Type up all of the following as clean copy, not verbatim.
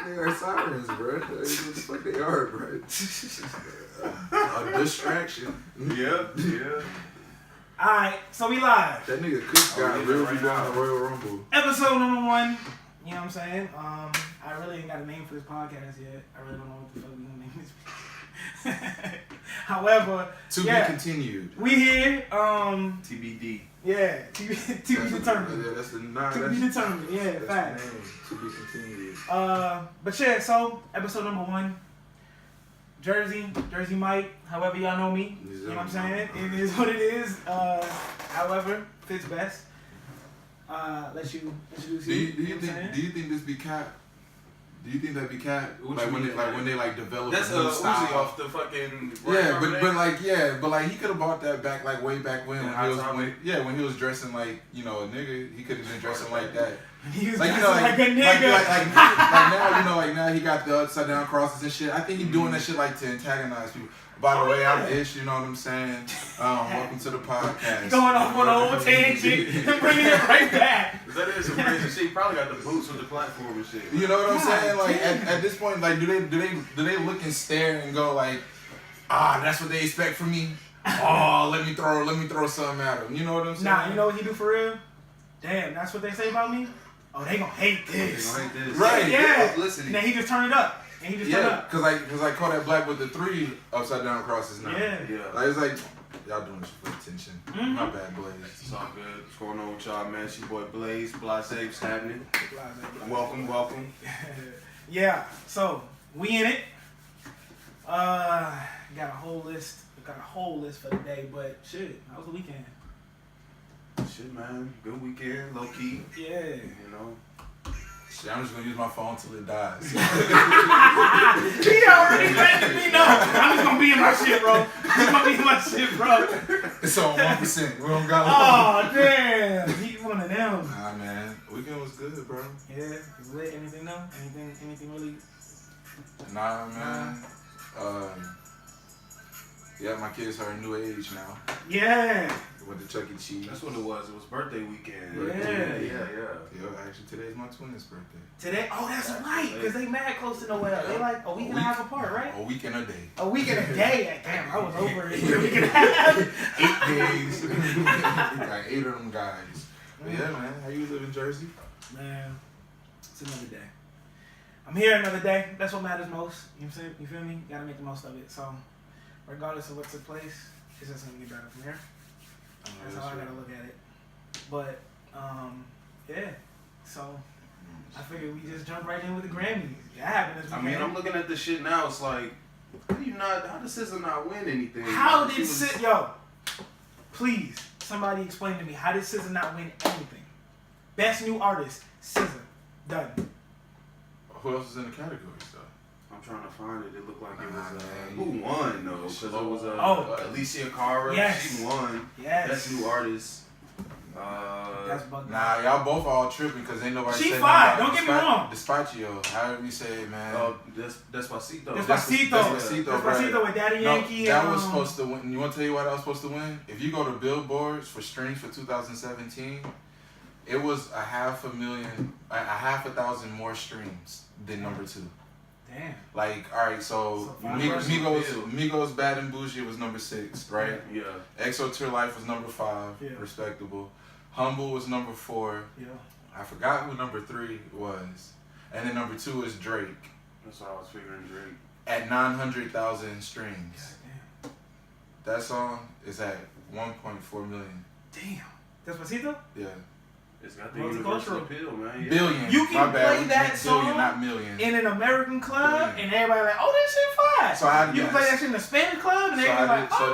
They are sirens, bro. What the fuck they are, bro? A distraction. Yeah. Alright, so we live. That nigga Cook got real right now. Royal Rumble. Episode number 1. You know what I'm saying? I really ain't got a name for this podcast yet. I really don't know what the fuck we gonna name this. However, to be continued. We here. TBD. Yeah, to be determined. Yeah, that's the to be determined. Yeah, fact. To be continued. But yeah, so episode number 1. Jersey Mike, however y'all know me. You know what I'm saying? It is what it is. However, fits best. Let you introduce you. Do you think this be cap? Do you think that be cap? Like when they develop that's a new style Uzi off the fucking but he could have bought that back like way back when when he was dressing like a nigga. He could have been dressing like that. He was like a nigga. Like now he got the upside down crosses and shit. I think he's doing that shit like to antagonize people. By the way, I'm Ish, you know what I'm saying? Welcome to the podcast. Going off on a whole tangent and bringing it right back. That is some crazy shit. He probably got the boots with the platform and shit. You know what I'm saying? Like at this point, like do they look and stare and go like, that's what they expect from me? Oh, let me throw something at them. You know what I'm saying? Nah, you know what he do for real? Damn, that's what they say about me? Oh, they gonna hate this. They gonna hate this. Right. Yeah. Listen. And then he just turn it up. And he just turn it up. Cause I caught that black with the 3 upside down crosses now. Yeah. Like it's like y'all doing this for attention. Mm-hmm. My bad, Blaze. It's all good. What's going on with y'all, man? It's your boy Blaze. Blase happening. Welcome. Yeah. So we in it. Got a whole list. For the day, but shit, how was the weekend? Shit, man. Good weekend, low key. Yeah. You know. Shit, I'm just gonna use my phone till it dies. He already letting me know. I'm just gonna be in my shit, bro. It's on 1%. We don't got. Oh damn, he one of them. Nah, man. Weekend was good, bro. Yeah, it's lit. Anything though? Anything really? Nah, man. Yeah, my kids are a new age now. Yeah. Went to Chuck E. Cheese. That's what it was. It was birthday weekend. Yeah. Yo, actually, today's my twins' birthday. Today? Oh, that's right. Because they mad close to Noel. They like a week and a half apart, right? A week and a day. A week and a day? Damn, I was over it. A week and a half. 8 days. Like 8 of them guys. But yeah, man. How you live in Jersey? Man, it's another day. I'm here another day. That's what matters most. You know what I'm saying? You feel me? Gotta make the most of it. So, regardless of what took place, it's just gonna get better from here. That's how I gotta look at it. But, yeah. So, I figured we just jump right in with the Grammys. That happened this weekend. I mean, I'm looking at this shit now. It's like, how did SZA not win anything? How did SZA... Yo, please, somebody explain to me. How did SZA not win anything? Best New Artist, SZA. Done. Who else is in the categories, though? I'm trying to find it. It looked like it was who won though? Because it was Alicia Cara. Yes. She won. Yes. Best New Artist. That's bugged. Nah, y'all both all tripping because ain't nobody. She fine. Don't get me wrong. Despacio, however you say it, man. Despacito. Despacito with Daddy Yankee. That was supposed to win. You want to tell you why that was supposed to win? If you go to Billboards for streams for 2017, it was 500,000 more streams than number 2. Damn. Like, alright, so Migos Bad and Bougie was number 6, right? Yeah. EXO Tour Life was number 5, respectable. Humble was number 4. Yeah. I forgot who number 3 was. And then number 2 is Drake. That's what I was figuring, Drake. At 900,000 streams. Damn. That song is at 1.4 million. Damn. Despacito? Yeah. It's got the universal appeal, man. Yeah. Billion. You can play that song billion, not million. in an American club, and everybody like, oh, that shit fire. So how did you can play that shit in a Spanish club, and everybody like, oh,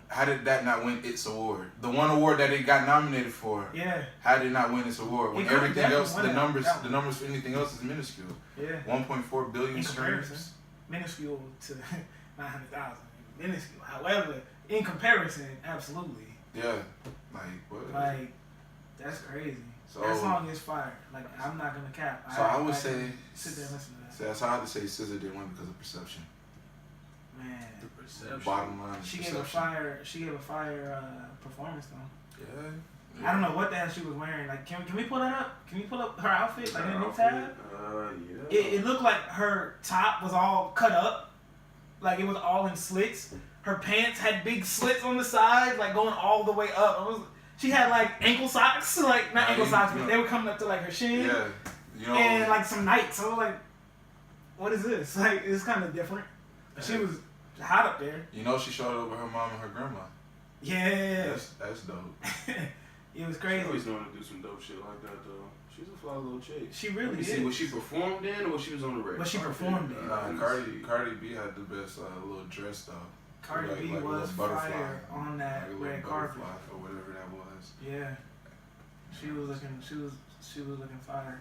how did that not win its award? The one award that it got nominated for. Yeah. How did it not win its award? When everything else, the numbers for anything else is minuscule. Yeah. 1.4 billion streams. Minuscule to 900,000. Minuscule. However, in comparison, absolutely. Yeah. Like what? Like that's crazy. So, that song is fire. Like I'm not gonna cap. So I would say sit there and listen to that. So I had to say SZA didn't win because of perception. Man. The perception. Bottom line. She gave a fire performance though. Yeah. I don't know what the hell she was wearing. Like, can we pull that up? Can we pull up her outfit? Like in a new tab? Yeah. It looked like her top was all cut up. Like it was all in slits. Her pants had big slits on the sides, like going all the way up. She had like ankle socks, like not ankle socks, but they were coming up to like her shin. Yeah. You know, and like some Nikes. So I was like, what is this? Like it's kind of different. She was hot up there. You know, she showed up with her mom and her grandma. Yeah. That's dope. It was crazy. She always known to do some dope shit like that though. She's a fly little chick. She really is. See, was she performed in or was she on the radio? But she performed in. Cardi B had the best little dress though. Cardi B like was butterfly fire on that like red carpet or whatever that was. Yeah, she was looking fire.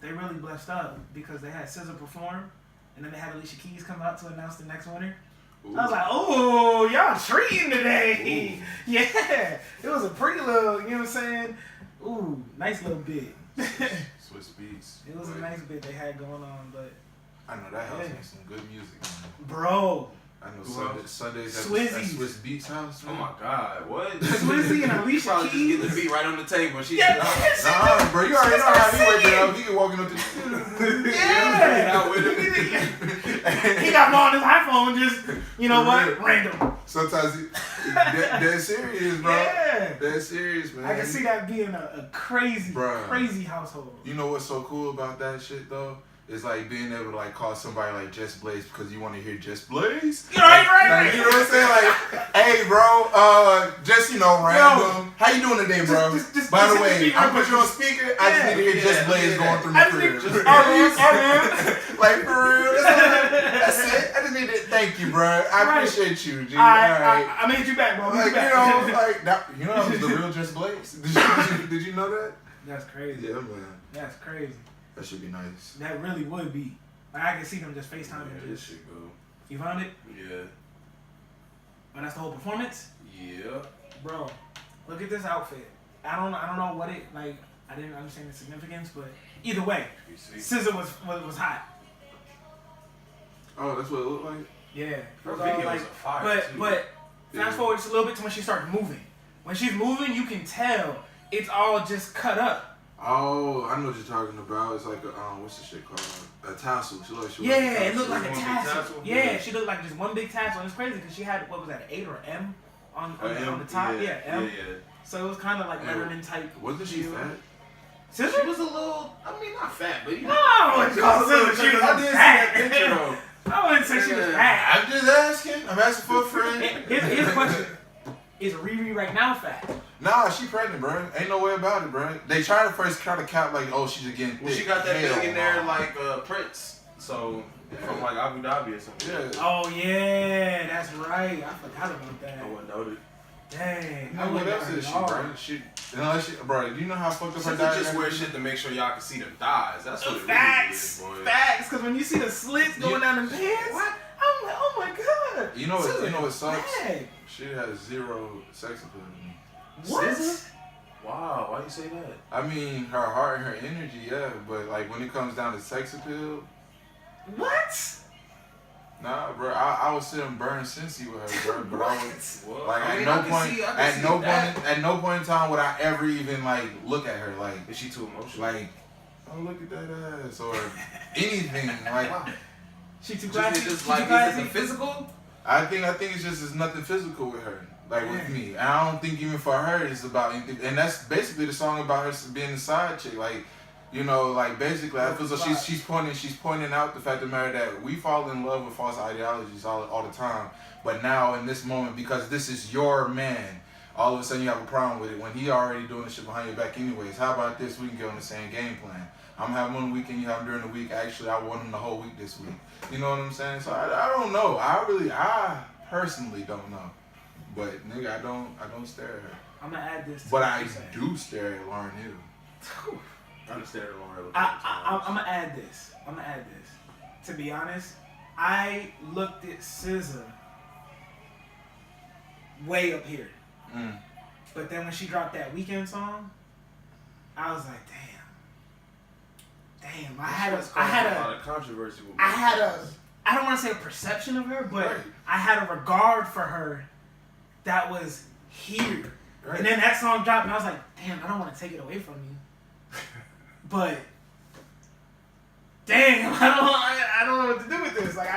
They really blessed up because they had SZA perform, and then they had Alicia Keys come out to announce the next winner. Ooh. I was like, oh, y'all treating today. Ooh. Yeah, it was a pretty little, you know what I'm saying? Ooh, nice little bit. Swiss Beats. It was a nice bit they had going on, but I know that house makes some good music, man. Bro. I know Sundays at Swiss Beats house. Man. Oh my God, what? Swizzy and Alicia probably Keys. just get the beat right on the table. She Yeah, nah, bro, you already know how he waking up. He can walking up to yeah. He got on his iPhone, just you know what, random. Sometimes they're serious, bro. Yeah, they're serious, man. I can see that being a crazy, crazy household. You know what's so cool about that shit though? It's like being able to like call somebody like Just Blaze because you want to hear Just Blaze. Right. You know what I'm saying? Like, hey, bro, just random. How you doing today, bro? By the way, I put you on speaker. I just need to hear Just Blaze going through my career. Like for real. That's it. I just need to thank you, bro. I appreciate you, G. I made you back, bro. Like that was the real Just Blaze. Did you know that? That's crazy. Yeah, man. That's crazy. That should be nice. That really would be. Like, I can see them just FaceTiming. Yeah, this shit go. You found it? Yeah. Oh, that's the whole performance? Yeah. Bro, look at this outfit. I don't know what it like. I didn't understand the significance, but either way, SZA was hot. Oh, that's what it looked like. Yeah. Her videos are fire too. But fast forward just a little bit to when she started moving. When she's moving, you can tell it's all just cut up. Oh, I know what you're talking about. It's like a what's the shit called? A tassel. It looked like a tassel. Yeah, she looked like just one big tassel. And it's crazy because she had what was that, an 8 or M on the top? Yeah, M. Yeah. So it was kind of like Letterman type. Wasn't she fat? SZA? She was a little. I mean, not fat, but you know. No, she was fat. Picture though. I wouldn't say she was fat. I'm just asking. I'm asking for a friend. Here's the question. Is Riri right now fat? Nah, she pregnant, bro. Ain't no way about it, bro. They tried to first kind of count like, oh, she's just getting thick. Well, she got that billionaire like Prince. So from like Abu Dhabi or something. Yeah. Oh yeah, that's right. I forgot about that. I wouldn't know that. Dang. What else is she, bro? Bro, do you know how fucked up her diet just wear shit to make sure y'all can see them thighs. That's what it Facts. really is, boy. Facts. Because when you see the slits going down the pants, What? I'm like, oh my god. You know what sucks? Dang. She has zero sex appeal. What? SZA? Wow, why you say that? I mean, her heart and her energy, yeah, but like when it comes down to sex appeal, What? nah, bro. I would sit and burn Cincy with her, bro. But I would like I mean, at no point in time would I ever even like look at her like, is she too emotional? like, oh look at that ass or anything like. She too Just classy. just She like too classy. is it physical? I think it's just there's nothing physical with her. Like with me, and I don't think even for her it's about anything. And that's basically the song about her being the side chick. Like, you know, like basically, I feel so she's pointing out the fact of the matter that we fall in love with false ideologies all the time. But now in this moment, because this is your man, all of a sudden you have a problem with it when he already doing the shit behind your back anyways. How about this? We can get on the same game plan. I'm having one weekend, you have him during the week. Actually, I want him the whole week this week. You know what I'm saying? So I don't know. I personally don't know. But nigga, I don't stare at her. I'm gonna add this. But I do stare at Lauryn Hill. I understand it, Lauryn. I'm gonna add this. To be honest, I looked at SZA way up here. But then when she dropped that Weekend song, I was like, damn. I had a lot of controversy with I don't want to say a perception of her, but I had a regard for her that was here. Right. And then that song dropped, and I was like, damn, I don't want to take it away from you. But, damn, I don't know what to do with this. Like,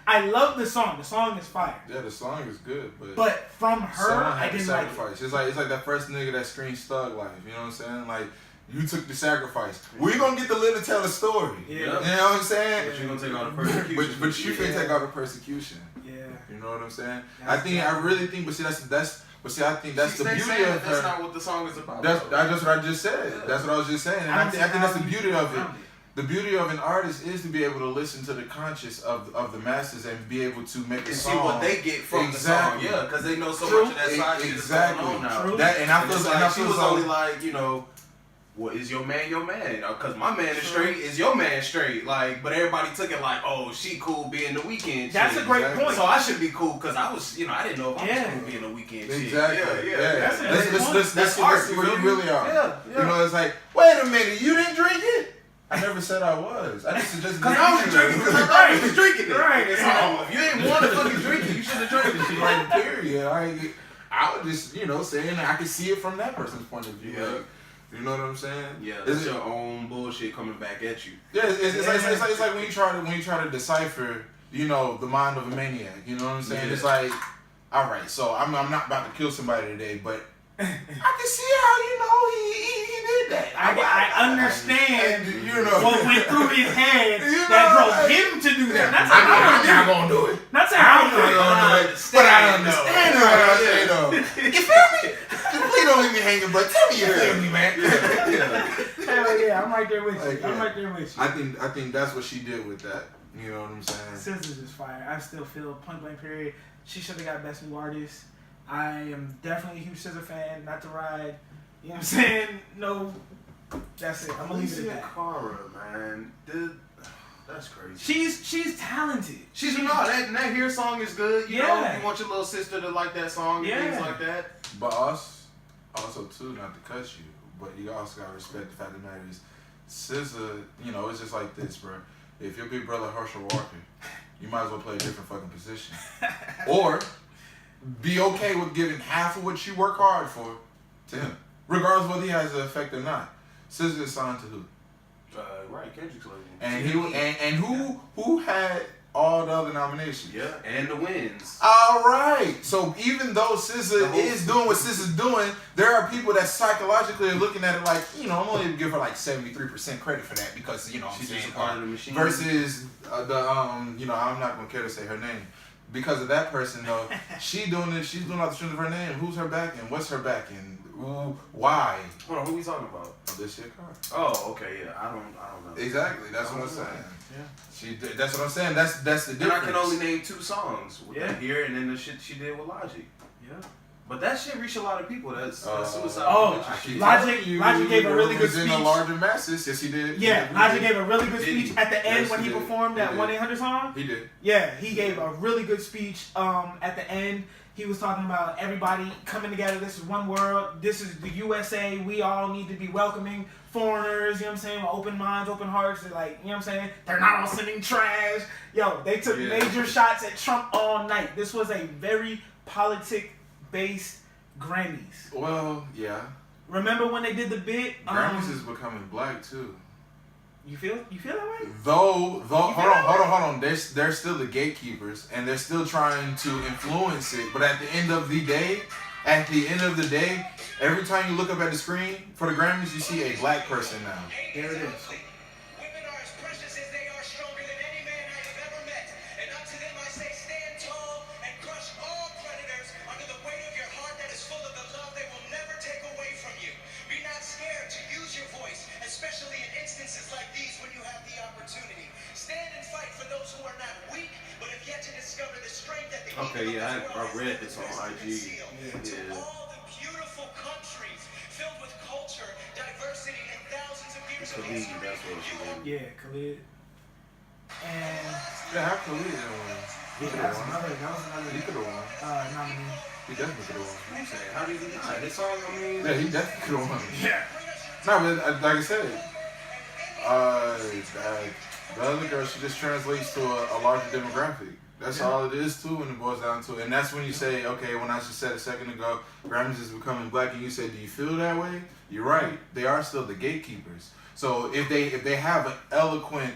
I love the song. The song is fire. Yeah, the song is good, but from her, I didn't like it. It's like that first nigga that screamed Thug Life. You know what I'm saying? Like, you took the sacrifice. We gonna get to live to tell the story. Yeah. You know what I'm saying? But you gonna take all the persecution. but you finna take all the persecution. Yeah. You know what I'm saying? That's I really think, but see, I think that's the beauty of her. That's not what the song is about. That's what I just said. Yeah. That's what I was just saying. And I think that's the beauty of it. The beauty of an artist is to be able to listen to the conscience of the masses and be able to make a song. See what they get from the song, yeah, because they know so much of that side shit is going on now. And I feel like she was only like, you know, well, is your man your man? You know, because my man is straight, is your man straight? Like, but everybody took it like, oh, she cool being the weekend. That's a great point. So I should be cool because I was, you know, I didn't know if I was cool being the weekend. Exactly. Yeah. That's a great point. Let's see where you really are. Yeah. You know, it's like, wait a minute, you didn't drink it? I never said I was. I just suggested because I was drinking. I was drinking it. Right. It's like, if you didn't want to fucking drink it, you should have drank it. Like, period. I was just, you know, saying I could see it from that person's point of view. Yeah. Like, you know what I'm saying? Yeah, that's your own bullshit coming back at you. Yeah, it's like when you try to decipher, you know, the mind of a maniac. You know what I'm saying? Yeah. It's like, all right, so I'm not about to kill somebody today, but I can see how, you know, he did that. I understand you know what went through his head you know, that drove him to do that. Not saying I'm not gonna do it. Not saying I'm not gonna do it, but I understand what I say though. You feel me? Please don't leave me hanging, but tell me you feel me, man. Hell yeah, I'm right there with you. Like, I'm right there with you. I think that's what she did with that. You know what I'm saying? SZA's is fire. I still feel point blank period. She should have got best new artist. I am definitely a huge SZA fan. Not to ride. You know what I'm saying? No. That's it. I'm gonna leave it at that. Cara, man. That's crazy. She's talented. That here song is good. You know, you want your little sister to like that song and things like that. But us, also too, not to cut you, but you also gotta respect the fact of the matter is, SZA, you know, it's just like this, bro. If your big brother Herschel Walker, you might as well play a different fucking position, or be okay with giving half of what you work hard for to him, regardless of whether he has an effect or not. SZA is signed to who? Right, Kendrick's label. And who had all the other nominations? Yeah, and the wins. All right. So even though SZA is doing what SZA's doing, there are people that psychologically are looking at it like, you know, I'm only gonna give her like 73% credit for that because, you know, she's just a part of the machine. Versus you know, I'm not gonna care to say her name. Because of that person though, she's doing all the strings of her name. Who's her backing? What's her backing? Why? Hold on, who we talking about? Oh, this shit car. Oh, okay, yeah. I don't know. Exactly. That's what I'm saying. Yeah. That's what I'm saying. That's the difference. And I can only name 2 songs with that here, and then the shit she did with Logic. Yeah. But that shit reached a lot of people. That's suicide. Logic gave a really good speech. In the larger masses, yes, he did. Yeah, Logic gave a really good speech at the end when he performed that 1-800 song. He did. Yeah, he gave a really good speech at the end. He was talking about everybody coming together. This is one world. This is the USA. We all need to be welcoming foreigners, you know what I'm saying? With open minds, open hearts. They're like, you know what I'm saying? They're not all sending trash. Yo, they took major shots at Trump all night. This was a very politic-based Grammys. Well, yeah. Remember when they did the bit? Grammys is becoming black, too. You feel that way? Though, hold on. They're still the gatekeepers, and they're still trying to influence it. But at the end of the day, every time you look up at the screen for the Grammys, you see a black person now. There it is. Women are as precious as they are stronger than any man I have ever met. And unto them I say, stand tall and crush all predators under the weight of your heart that is full of the love they will never take away from you. Be not scared to use your voice, especially in instances like these when you have the opportunity. Stand and fight for those who are not weak, but have yet to discover the strength that the I read this on IG. To all the beautiful countries filled with culture, diversity, and thousands of years of history. That's what she did. Yeah, Khalid. And Yeah, how Khalid didn't win? He could have won. He could have won. Nominee. He definitely could have won. I'm saying, how did he not? This song, I mean... Yeah, he definitely could have won. Yeah. No, but like I said, the other girl, she just translates to a larger demographic. That's all it is too when it boils down to it. And that's when you say, okay, when I just said a second ago, Grammys is becoming black, and you said, do you feel that way? You're right. They are still the gatekeepers. So if they have an eloquent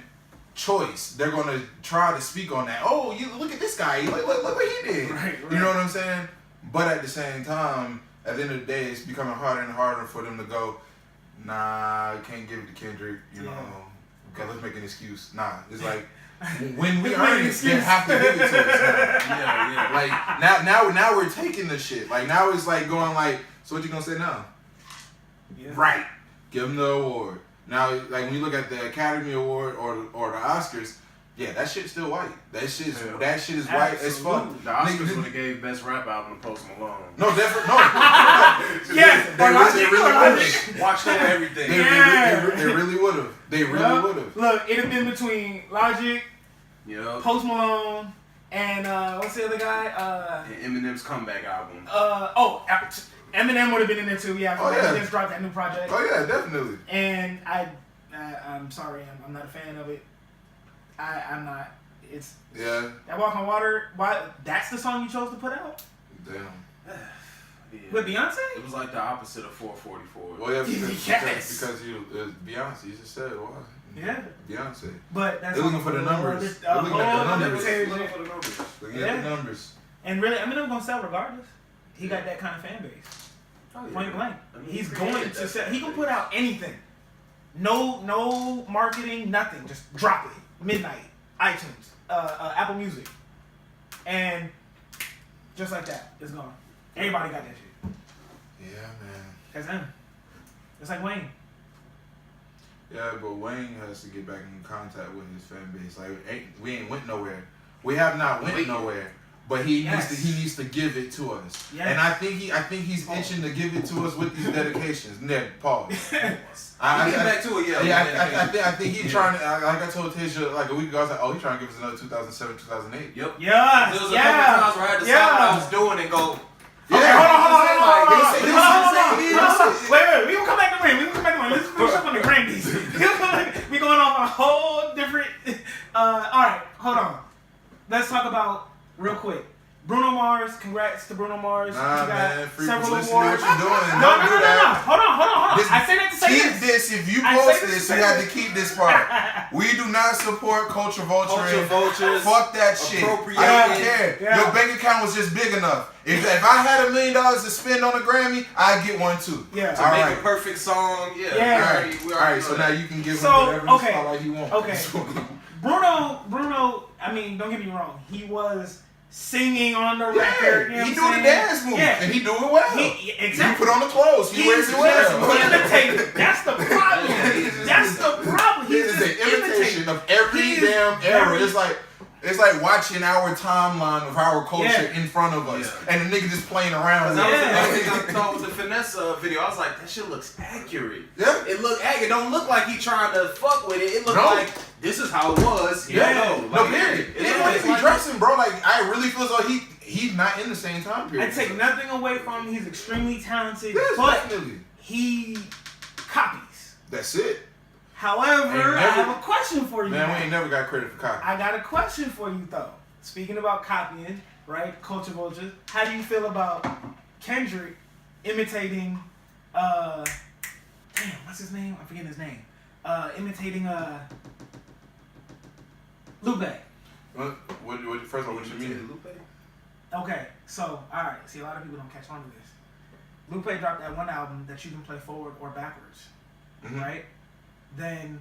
choice, they're gonna try to speak on that. Oh, you look at this guy. Look what he did. Right. You know what I'm saying? But at the same time, at the end of the day, it's becoming harder and harder for them to go, nah, I can't give it to Kendrick. You know, okay, let's make an excuse. Nah, it's like when we earn it, they have to give it to us. Yeah. Like now we're taking the shit. Like now it's like going like, so what you gonna say now? Yeah. Right. Give them the award. Now, like when you look at the Academy Award or the Oscars, yeah, that shit's still white. That shit is white as fuck. The Oscars would have gave Best Rap Album to Post Malone. No, definitely no. Yes, they really would have. Watched over everything. They really would have. They really would have. Look, it'd have been between Logic, Yep. Post Malone, and what's the other guy? And Eminem's comeback album. Eminem would have been in there too. Yeah, he just dropped that new project. Oh yeah, definitely. And I'm sorry, I'm not a fan of it. I'm not. It's that Walk on Water. Why? That's the song you chose to put out. Damn. Yeah. With Beyonce? It was like the opposite of 444. Well, yeah, because Yes. Beyonce. You just said why? Yeah. Beyonce. But that's They're looking for the numbers. They're looking at the numbers. Looking at the numbers. And really, Eminem gonna sell regardless. He got that kind of fan base. Oh, yeah. Point blank. I mean, He's going to sell. He can put out anything. No marketing, nothing. Just drop it. Midnight. iTunes. Apple Music. And just like that, it's gone. Everybody got that shit. Yeah, man. That's him. It's like Wayne. Yeah, but Wayne has to get back in contact with his fan base. Like, we ain't went nowhere. We have not went nowhere. But he needs to give it to us. Yes. And I think he's itching to give it to us with these dedications. Ned, pause. I get back to it, I think he's trying to, like I told Tisha like a week ago, I was like, oh, he's trying to give us another 2007, 2008. Yep. Yeah. There was a couple times where I had to stop what I was doing and go, okay, hold on. Wait, we gonna come back to Wayne. Let's finish up on the Grammys. We going off a whole different. All right, hold on. Let's talk about real quick. Bruno Mars, congrats to Bruno Mars. Nah, you got man, free several publicity. awards. What you doing? No. Don't do that. Hold on. I say that to say keep this. If you post this, you have to keep this part. We do not support culture vulturing. vultures. Fuck that shit. I don't care. Yeah. Your bank account was just big enough. If I had $1 million to spend on a Grammy, I'd get one too. Yeah. To make a perfect song. Yeah. All right. So now you can give him whatever spotlight he wants. Okay. Bruno. I mean, don't get me wrong. He was singing on the record. You know he do what the dance move, and he do it well. Exactly. You put on the clothes, he wears it well. Imitating. That's the problem. That's the problem. He is an imitation of every damn era. It's like watching our timeline of our culture in front of us, and the nigga just playing around. I thought with the finesse video, I was like, that shit looks accurate. Yeah, it look accurate. It don't look like he trying to fuck with it. It looked like this is how it was. No, period. It's like he dressing, bro. Like I really feel as though he's not in the same time period. I take nothing away from him. He's extremely talented, yes, but definitely. He copies. That's it. However, I have a question for you. Man, we ain't never got credit for copying. I got a question for you though. Speaking about copying, right? Culture vultures. How do you feel about Kendrick imitating what's his name? I'm forgetting his name. Imitating Lupe. First of all, what you mean? Lupe? Okay, so alright. See, a lot of people don't catch on to this. Lupe dropped that one album that you can play forward or backwards. Right? Then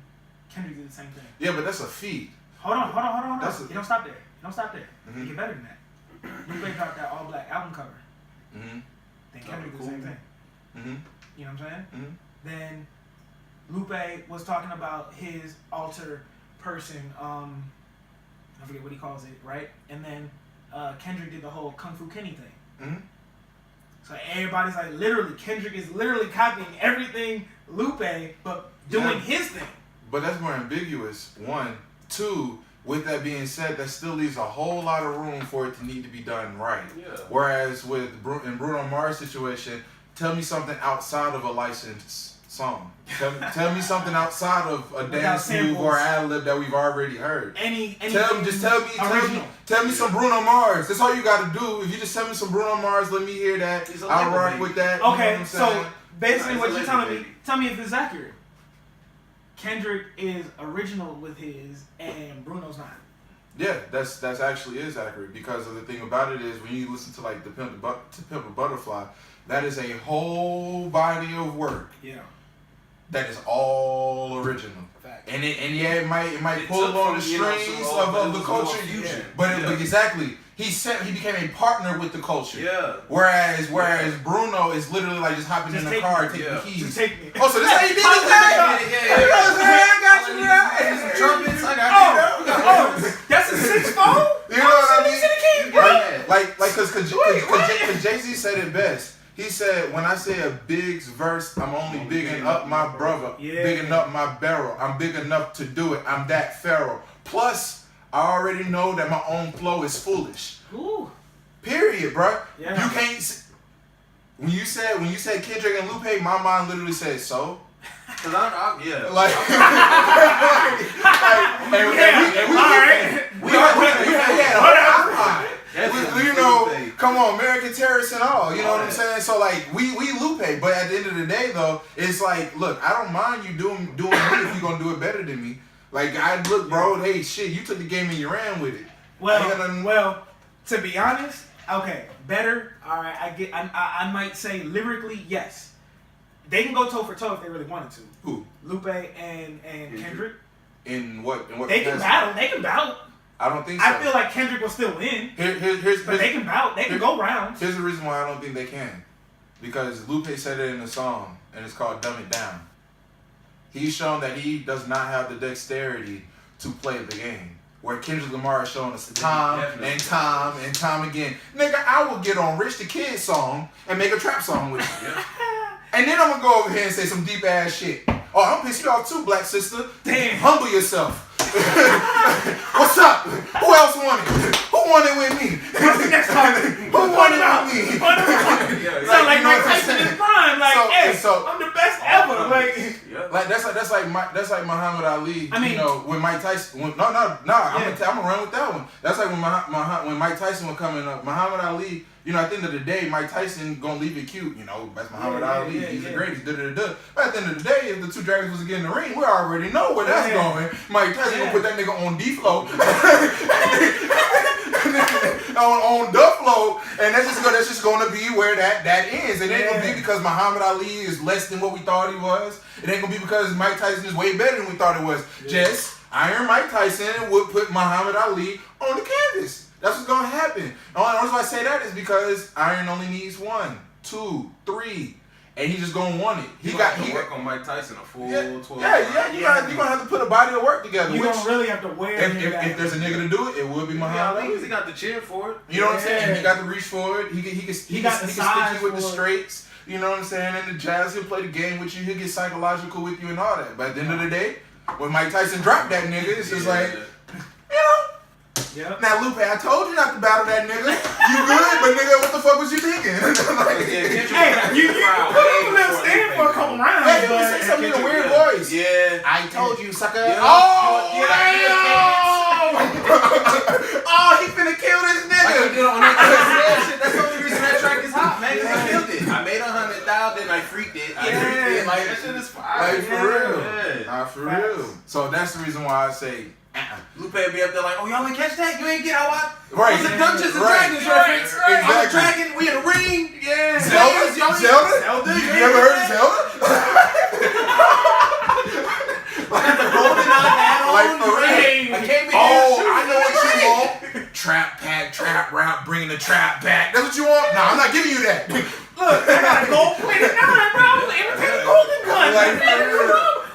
Kendrick did the same thing. Yeah, but that's a feat. Hold on. You don't stop there. You get better than that. Lupe dropped that all black album cover. Then Kendrick did the same thing. You know what I'm saying? Then Lupe was talking about his alter person, I forget what he calls it, right? And then Kendrick did the whole Kung Fu Kenny thing. So everybody's like, literally, Kendrick is literally copying everything Lupe, but doing his thing. But that's more ambiguous, one. Two, with that being said, that still leaves a whole lot of room for it to need to be done right. Yeah. Whereas in Bruno Mars' situation, tell me something outside of a licensed song. Tell me something outside of a Without dance move samples. or ad lib that we've already heard. Tell Tell me some Bruno Mars. That's all you got to do. If you just tell me some Bruno Mars, let me hear that. I'll rock with that. Okay, you know what I'm so saying? basically Nice, what a you're legend, telling me, baby. tell me if this is accurate. Kendrick is original with his, and Bruno's not. Yeah, that's actually is accurate because of the thing about it is when you listen to like to Pimp a Butterfly, that is a whole body of work Yeah. that is all original. Fact. And it might It pull took on the from, you know, strings some of old- the some culture, old fusion. but Yeah. exactly he became a partner with the culture. Yeah. Whereas Bruno is literally like just hopping Just in the take car, me. taking Yeah. the keys. Just take me. Oh, so this how you did How this you thing? did it? Yeah. You know what I'm saying? I got you right. Some trumpets, I got you. Oh, that's a 6-4? You know what I mean? Keys, bro. Like, cause Jay-Z said it best. He said, when I say a big's verse, I'm only bigging up my brother, Yeah. bigging up my barrel. I'm big enough to do it. I'm that pharaoh. Plus, I already know that my own flow is foolish. Ooh. Period, bruh. Yeah. You can't. When you said Kendrick and Lupe, my mind literally said so. Cause yeah. Like, we had a whole iPod. You know, come on, American Terrorists and all. You know what I'm saying? So like, we Lupe, but at the end of the day, though, it's like, look, I don't mind you doing me if you're gonna do it better than me. Like, look, bro, hey, shit, you took the game and you ran with it. Well, to be honest, okay, better. All right, I might say lyrically, yes. They can go toe for toe if they really wanted to. Who? Lupe and Kendrick. In what? They can battle. They can battle. I don't think so. I feel like Kendrick will still win. But they can battle. They can go rounds. Here's the reason why I don't think they can. Because Lupe said it in the song, and it's called Dumb It Down. He's shown that he does not have the dexterity to play the game. Where Kendrick Lamar is showing us time and time and time again. Nigga, I will get on Rich the Kid song and make a trap song with you. And then I'm gonna go over here and say some deep ass shit. Oh, I'm pissed you off too, black sister. Damn. Humble yourself. What's up? Who else won it? Who won it with me? What's the next topic? Who won it with me? Sound like Mike Tyson in prime. Like, I'm the best ever. Like that's like Muhammad Ali. I mean, you know, when Mike Tyson. I'm gonna run with that one. That's like when Mike Tyson was coming up. Muhammad Ali. You know, at the end of the day, Mike Tyson gonna leave it cute. You know, that's Muhammad Ali. He's the greatest. But at the end of the day, if the two dragons was to get in the ring, we already know where that's going. Mike Tyson gonna put that nigga on D-Flow. on the flow, and that's just gonna be where that ends. It ain't gonna be because Muhammad Ali is less than what we thought he was. It ain't gonna be because Mike Tyson is way better than we thought it was. Just Iron Mike Tyson would put Muhammad Ali on the canvas. That's what's gonna happen. The only reason I say that is because Iron only needs 1, 2, 3, and he's just gonna want it. He got work on Mike Tyson a full 12. You're gonna have to put a body of work together. You don't really have to wear if there's a nigga to do it, it would be Muhammad Ali. He got the chin for it. You know what I'm saying? He got the reach for it. He can stick you with the straights. You know what I'm saying? And the jazz, he'll play the game with you. He'll get psychological with you and all that. But at the end of the day, when Mike Tyson dropped that nigga, it's just like, you know. Yep. Now, Lupe, I told you not to battle that nigga. You good, but nigga, what the fuck was you thinking? You stand for a couple rounds. Yeah, he would say something in a weird voice. Yeah. I told you, sucker. Yeah. Oh, he finna kill this nigga. That's the only reason that track is hot, man. Cause I killed it. I made 100,000. I freaked it. Like that shit is fire. Like for real. Yeah. Nah, for real. So that's the reason why I say. Lupe be up there like, oh, y'all ain't catch that? You ain't get out what? Right. It was a Dungeons and Dragons reference. Exactly. I'm a dragon, we in a ring. Yeah. Zelda? You ever heard of Zelda? I got the golden eye on. Like for real. I came in here. I know what you want. Trap pack, trap route, bringing the trap back. That's what you want? Nah, I'm not giving you that. Look, I got a gold plated 9, bro. Imitate a golden gun.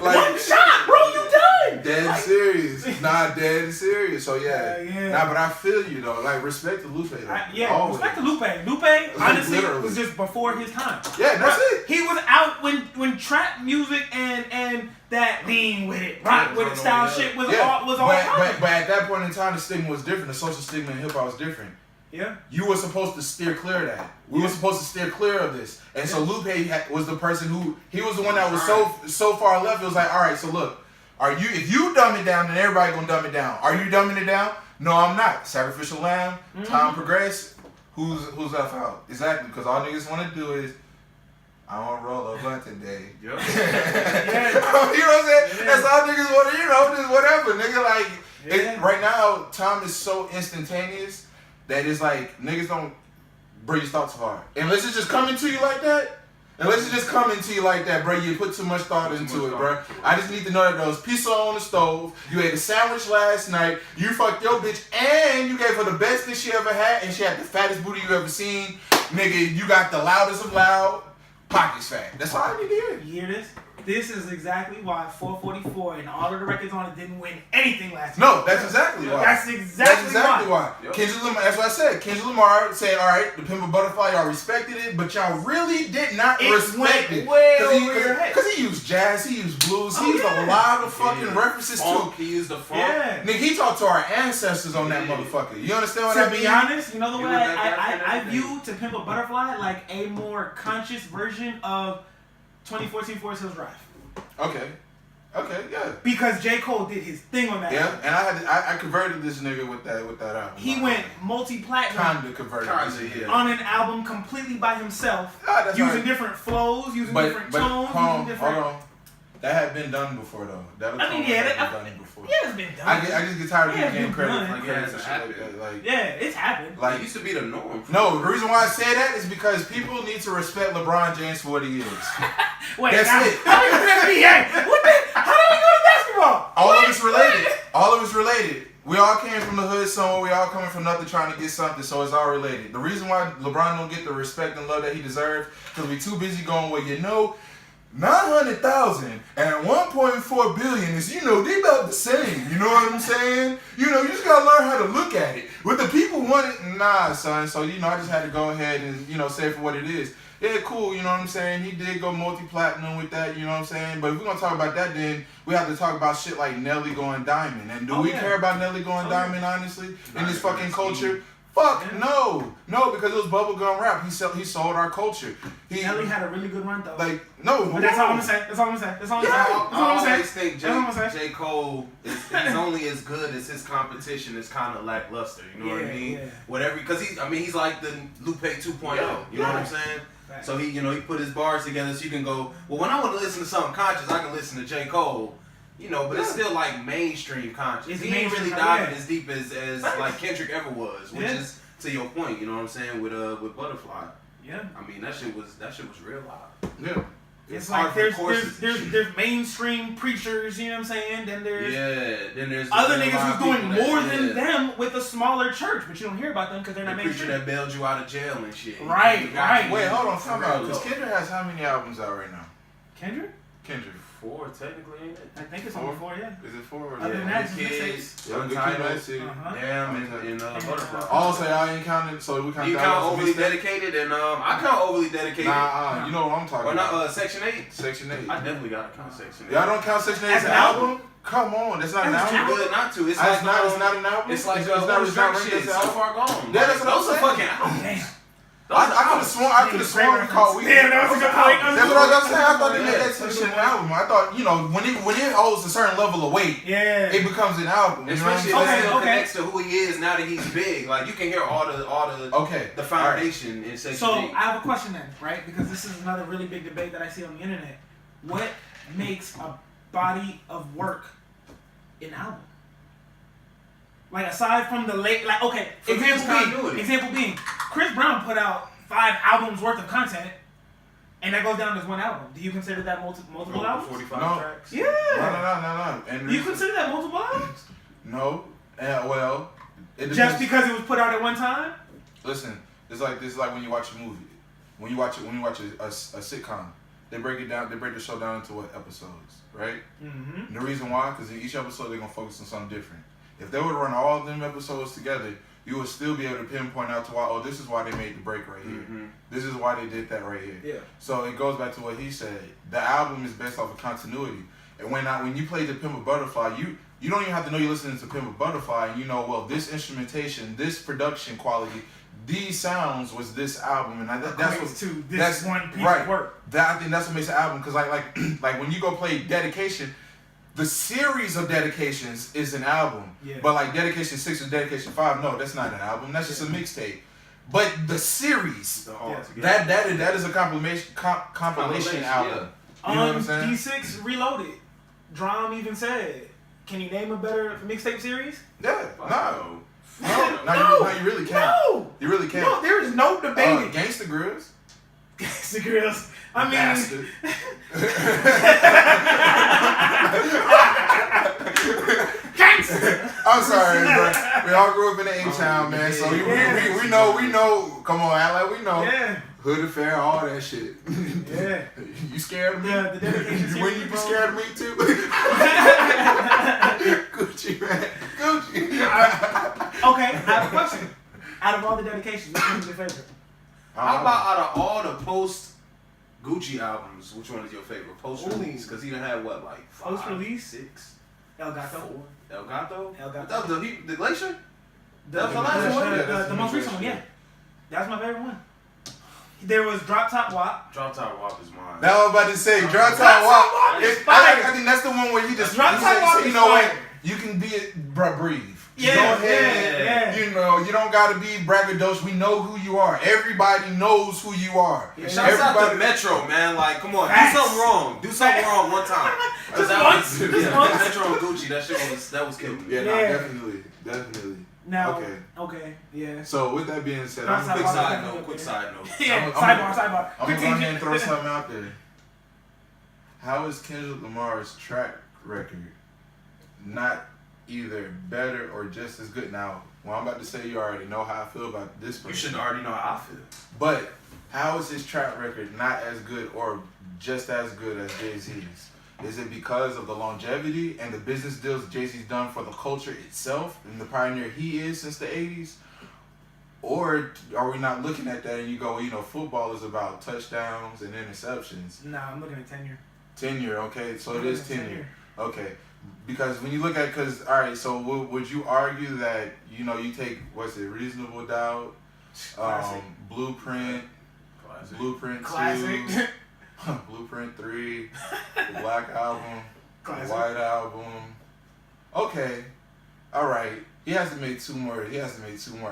One shot, bro. You done. Dead serious. Nah, dead serious. So yeah. Nah, but I feel you though. Like respect to Lupe though. Respect to Lupe. Lupe, honestly, was just before his time. Yeah, that's it. He was out when trap music and that lean with it, rock with it style shit was all but at that point in time, the stigma was different. The social stigma in hip hop was different. Yeah. You were supposed to steer clear of that. We were supposed to steer clear of this. And so Lupe was the person who, he was the one that was so far left. It was like, all right, so look, if you dumb it down, then everybody gonna dumb it down. Are you dumbing it down? No, I'm not. Sacrificial lamb, time progress. Who's left out? Exactly, because all niggas want to do is, I want to roll a blunt today. Yep. You know what I'm saying? Yeah. That's all niggas want to, just whatever. Nigga, like, right now, time is so instantaneous that it's like, niggas don't bring your thoughts far. Unless it's just coming to you like that. Unless it's just coming to you like that, bro. You put too much thought into it, bro. I just need to know that there was pizza on the stove. You ate a sandwich last night. You fucked your bitch, and you gave her the best thing she ever had, and she had the fattest booty you ever seen. Nigga, you got the loudest of loud. Pockets fat. That's all I need to hear. You hear this? This is exactly why 444 and all of the records on it didn't win anything last year. No, that's exactly why. That's exactly why. Yep. Kendrick Lamar, that's what I said. Kendrick Lamar said, all right, the Pimp a Butterfly, y'all respected it, but y'all really did not respect it. Way over your head. Because he used jazz, he used blues, he used a lot of fucking references Funk, to it. he used the funk. Yeah. Nigga, he talked to our ancestors on that motherfucker. You understand what I To mean? be honest, you know the You way look at that I and view To Pimp a Butterfly like a more conscious version of 2014 Forest Hills Drive. Okay, yeah. Because J. Cole did his thing on that. Yeah, album. and I converted this nigga with that album. He went multi-platinum Kinda converted this nigga. on an album completely by himself, That's using right. different flows, using different tones, using different. Hold on. That had been done before though. That I mean, yeah, had been done before. Yeah, it's been done. I just get tired of Yeah, getting it's credit been for done. credit Yeah, for it's shit like that. Like, Yeah, it's happened. like It used to be the norm. no, the reason why I say that is because people need to respect LeBron James for what he is. Wait, That's now, it. how do we go to NBA? What the? How do we go to basketball? All of it's related. All of it's related. We all came from the hood somewhere. We all coming from nothing trying to get something, so it's all related. The reason why LeBron don't get the respect and love that he deserves because we too busy going, well, 900,000 and 1.4 billion is, they about the same. You know what I'm saying? You just gotta learn how to look at it. What the people want it, nah, son. So, I just had to go ahead and, say it for what it is. Yeah, cool, you know what I'm saying? He did go multi-platinum with that, you know what I'm saying? But if we're gonna talk about that, then we have to talk about shit like Nelly going diamond. And do we care about Nelly going diamond, honestly, in this fucking culture? Fuck, no, because it was bubblegum rap. He sold our culture. Nelly had a really good run though. No. But that's all I'm gonna say. That's all I'm gonna say. I always think That's all I'm gonna say. J. Cole is only as good as his competition is kind of lackluster. You know what I mean? Yeah. Whatever, because he's like the Lupe 2.0. You know what I'm saying? Right. So he put his bars together so you can go, well, when I want to listen to something conscious, I can listen to J. Cole. But it's still like mainstream conscious. He ain't really diving as deep as like Kendrick ever was, which is to your point. You know what I'm saying with Butterfly. Yeah. I mean that shit was real loud. Yeah. It's hard like for there's mainstream preachers, you know what I'm saying? Then there's other a niggas lot who's of doing people more than them with a smaller church, but you don't hear about them because they're not the preacher mainstream. that bailed you out of jail and shit. Right. Wait, hold on, time out. Because Kendrick has how many albums out right now? Kendrick? Kendrick. 4 technically, ain't it? I think it's only 4, yeah. Is it 4 or Other than that, it's Kids, Yeah, Good Untitled, Kid, Messy. Damn, and Butterfly. Also, y'all ain't counting, so we count You that count as a overly mixtape? dedicated, and I count overly dedicated. Nah, you know what I'm talking Or about. not Section 8. Section 8. I definitely gotta count Section 8. Y'all don't count Section 8 as As an an album? album? Come on, that's not an As an album. Too good not to. It's It's like not an album? It's like it's not ranked ranked shit. as an So album? far gone. Yeah, that's what I'm Those are saying. fucking albums. Damn. I could have sworn we called we. Yeah, that was a good point. That's what I was saying. I thought they Yeah. made that shit an album. I thought, when it holds a certain level of weight, Yeah. it becomes an album. You know what I'm Especially saying? if it still Okay. connects to who he is now that he's big. Like you can hear all the Okay. the foundation in Section So 8. I have a question then, right? Because this is another really big debate that I see on the internet. What makes a body of work an album? Like aside from the okay, For me, it's continuity. example being, Chris Brown put out 5 albums worth of content, and that goes down as one album. Do you consider that multiple albums? 45 No. tracks. Yeah. No. And Do you consider that multiple albums? No. Well, it depends. Just because it was put out at one time? Listen, it's like when you watch a movie. When you watch a sitcom, they break it down. They break the show down into what episodes, right? Mm-hmm. And the reason why, because in each episode they're gonna focus on something different. If they would run all of them episodes together, you would still be able to pinpoint out to why. Oh, this is why they made the break right here. Mm-hmm. This is why they did that right here. Yeah. So it goes back to what he said. The album is based off of continuity. And when you play the Pimp a Butterfly, you don't even have to know you're listening to Pimp a Butterfly, and this instrumentation, this production quality, these sounds was this album, and that's what to this that's one piece right. of work. I think that's what makes an album, because like when you go play Dedication, the series of dedications is an album. Yeah. But like Dedication 6 and Dedication 5, no, that's not an album. That's just a mixtape. But the series, that is a compilation album. Yeah. You know what I'm saying? D6 Reloaded. Drum even said, "Can you name a better mixtape series?" Yeah. No. No, you really can't. No. You really can't. No, there is no debating. Gangsta Grills. Gangsta Grills. I mean, Bastard. Gangsta. I'm sorry, but we all grew up in the A-Town, man. So we know. Come on, act like we know. Yeah. Hood affair, all that shit. Yeah. You scared of me? The dedication When series, you be bro. scared of me too? Gucci, man. Gucci. Okay, I have a question. Out of all the dedications, which one is your favorite? How about out of all the post Gucci albums, which one is your favorite? Post release, because he done had what, like 5, Post release? 6, El Gato. 4. El Gato. El Gato. That was the Glacier. That was the last one. The most recent one, yeah. That's my favorite one. There was Drop Top WAP. Drop Top WAP is mine. That was about to say, Drop Top WAP WAP. is fire. I think that's the one where you just Drop Top WAP you is know what? fire. You can be breathe. Yeah, Go ahead. yeah. You know, you don't gotta be braggadocious. We know who you are. Everybody knows who you are. Yeah. Shouts out to Metro, man. Like, come on, Facts. do something wrong. Do something wrong one time. Just That once. was- Just yeah, once. Metro and Gucci, that was killing me. Yeah, no, Yeah. definitely. Now, Okay. yeah. So with that being said, Drop Top Quick WAP. side note. Yeah, I'm sidebar. I'm Quick gonna go ahead and tangent. throw something out there. How is Kendrick Lamar's track record not either better or just as good? Now, what I'm about to say, you already know how I feel about this person. You should already know how I feel. But how is his track record not as good or just as good as Jay-Z's? Is it because of the longevity and the business deals Jay-Z's done for the culture itself and the pioneer he is since the 80s? Or are we not looking at that and you go, football is about touchdowns and interceptions? Nah, I'm looking at tenure. Tenure, okay, so it is tenure. Tenure. Okay, because when you look at, all right, so would you argue that, you take, Reasonable Doubt, Classic. Blueprint, Classic. Blueprint 2, Classic. Blueprint 3, the Black Album, Classic. the White Album. Okay, all right. He has to make two more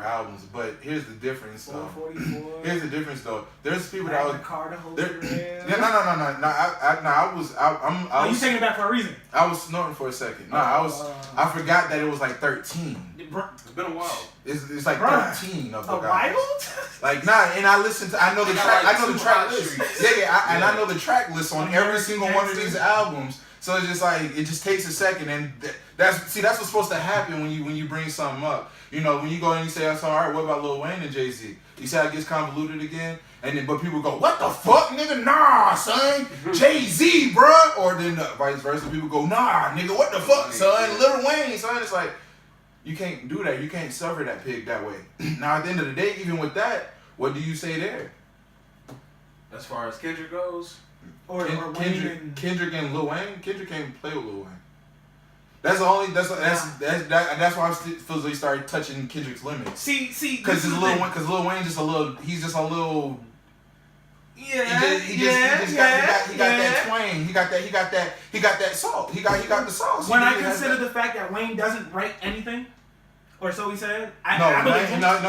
albums, but here's the difference though. 444. Here's the difference though. There's people that was Carter there, Holy Grail. I You was taking it back for a reason? I was snorting for a second. I forgot that it was like 13. It's been a while. It's like Bruh. 13 of A the guys. wild? Like and I listened to I know the track list. And I know the track list on every single one of these albums. So it's just like it just takes a second, and that's what's supposed to happen when you bring something up. When you go and you say, "All right, what about Lil Wayne and Jay-Z?" You say it gets convoluted again, but people go, "What the fuck, nigga? Nah, son, Jay-Z, bruh." Or then vice versa, people go, "Nah, nigga, what the fuck, son, Lil Wayne, son." It's like you can't do that. You can't suffer that pig that way. Now at the end of the day, even with that, what do you say there? As far as Kendrick goes. Or Kendrick and Lil Wayne. Kendrick can't play with Lil Wayne. That's why I feel like he started touching Kendrick's limits. See, because Lil Wayne he's just a little. Yeah, He got that twang. He got that salt. He got the sauce. When I consider the fact that Wayne doesn't write anything, or so he said. No,